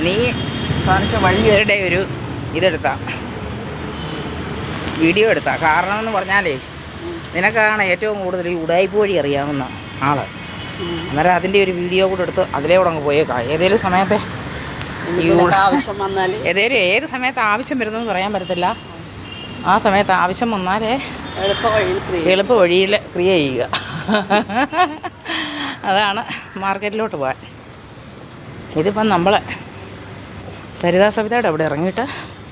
നീ കാണിച്ച വഴിയുടെ ഒരു ഇതെടുത്താ വീഡിയോ എടുത്താ. കാരണം എന്ന് പറഞ്ഞാലേ നിനക്കാണ് ഏറ്റവും കൂടുതൽ ഈ ഉടായ്പ വഴി അറിയാവുന്ന ആള്. അന്നേരം അതിൻ്റെ ഒരു വീഡിയോ കൂടെ എടുത്ത് അതിലേ കൂടെ അങ്ങ് പോയേക്കാം. ഏതേലും സമയത്തെ ആവശ്യം വന്നാൽ ഏത് സമയത്ത് ആവശ്യം വരുന്നതെന്ന് പറയാൻ പറ്റത്തില്ല. ആ സമയത്ത് ആവശ്യം വന്നാലേ എളുപ്പ വഴിയിൽ ക്രിയ ചെയ്യുക. അതാണ് മാർക്കറ്റിലോട്ട് പോകാൻ. ഇതിപ്പം നമ്മൾ സരിതാ സവിതയുടെ അവിടെ ഇറങ്ങിയിട്ട്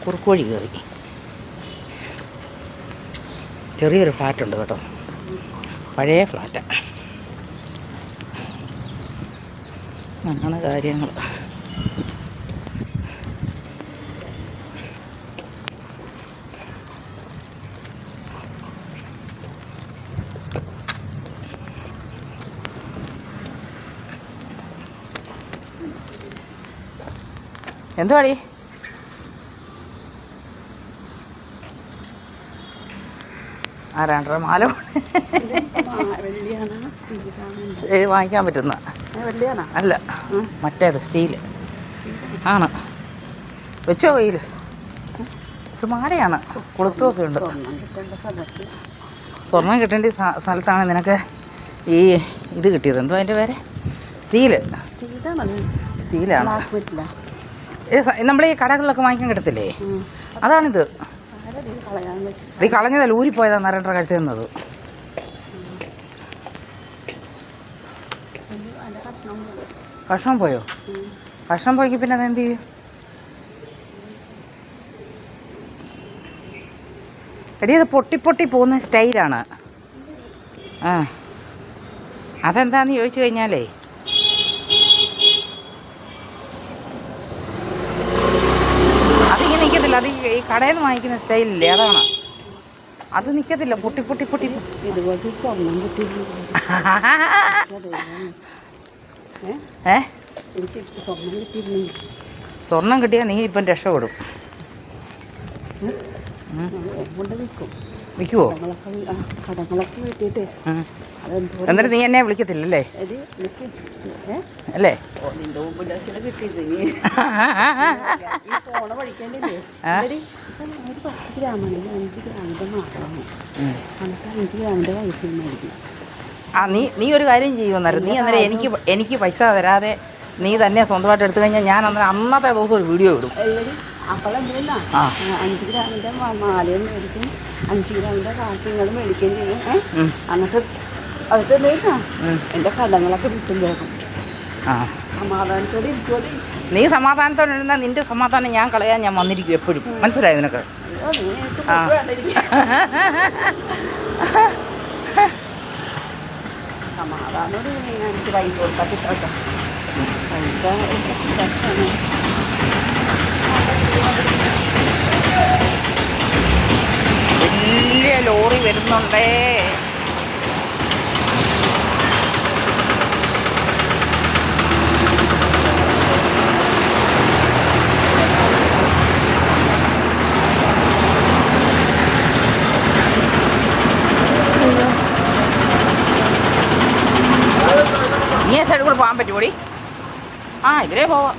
കുറുക്ക് വഴി കയറി. ചെറിയൊരു ഫ്ലാറ്റുണ്ട് കേട്ടോ, പഴയ ഫ്ലാറ്റാണ്. അങ്ങനെ കാര്യങ്ങൾ. എന്തുവാടി? ആരാണ്ടര മാല വാങ്ങിക്കാൻ പറ്റുന്ന അല്ല, മറ്റേത് സ്റ്റീൽ ആണ്. വെച്ചോ കയ്യിൽ. ഒരു മാലയാണ്, കൊളുത്തുമൊക്കെ ഉണ്ട്. സ്വർണം കിട്ടേണ്ട സ്ഥലത്താണ് നിനക്ക് ഈ ഇത് കിട്ടിയത്. എന്തോ അതിൻ്റെ പേര്? സ്റ്റീലാണ്. നമ്മൾ ഈ കടകളിലൊക്കെ വാങ്ങിക്കാൻ കിട്ടത്തില്ലേ, അതാണിത്. ഈ കളഞ്ഞതല്ല, ഊരിപ്പോയതാണ് നരേന്ദ്ര കഴുത്തിൽ നിന്നത്. കഷ്ണം പോയോ? കഷ്ണം പോയെങ്കിൽ പിന്നെ അതെന്ത് ചെയ്യും? എടി അത് പൊട്ടി പോകുന്ന സ്റ്റൈലാണ്. അതെന്താന്ന് ചോദിച്ചു കഴിഞ്ഞാലേ, അതിങ്ങനെ നിൽക്കത്തില്ല. അത് ഈ കടയിൽ നിന്ന് വാങ്ങിക്കുന്ന സ്റ്റൈലില്ലേ, അതാണ്. അത് നിൽക്കത്തില്ല, പൊട്ടി ഇതുപോലത്തെ സ്വർണം കിട്ടി. എനിക്ക് സ്വർണം കിട്ടിയിരുന്നു. സ്വർണം കിട്ടിയാൽ നീ ഇപ്പം രക്ഷപ്പെടും. വിൽക്കുവോ? കടങ്ങളൊക്കെ വീട്ടിട്ട് എന്നിട്ട് നീ എന്നെ വിളിക്കത്തില്ലല്ലേ അല്ലേ? നിന്റെ മുമ്പിൽ വെച്ചിട്ട് കിട്ടിയിട്ട് പോണ പഠിക്കേണ്ടില്ലേ? ഒരു 10 ഗ്രാമാണ്, 5 ഗ്രാമിൻ്റെ മാത്രമാണ്. എന്നിട്ട് 5 ഗ്രാമിൻ്റെ പൈസ മേടിക്കും. നീ ഒരു കാര്യം ചെയ്യുമെന്നായിരുന്നു. നീ അന്നേരം എനിക്ക് പൈസ തരാതെ നീ തന്നെ സ്വന്തമായിട്ട് എടുത്തു കഴിഞ്ഞാൽ ഞാൻ അന്നത്തെ ദിവസം ഒരു വീഡിയോ ഇടും. അപ്പോൾ എന്തിനാ 5 ഗ്രാമിൻ്റെ മാലയും മേടിക്കും, 5 ഗ്രാമിൻ്റെ കാശുകളും മേടിക്കുകയും ചെയ്യും. എന്നിട്ട് എന്തിനാ എൻ്റെ കടങ്ങളൊക്കെ വിട്ടും പോകും. സമാധാനത്തോടെ ഇരിക്കുമോ? നീ സമാധാനത്തോടെ ഇരുന്നാൽ നിന്റെ സമാധാനം ഞാൻ കളയാൻ ഞാൻ വന്നിരിക്കും എപ്പോഴും. മനസ്സിലായോ നിനക്ക്? സമാധാനോട് എനിക്ക് പൈസ കൊടുക്കാൻ കിട്ടാം. പൈസ വലിയ ലോറി വരുന്നുണ്ടേ. ഇങ്ങനെ സൈഡിൽ കൂടെ പോകാൻ പറ്റുമോടി? ഇതിലേ പോവാം.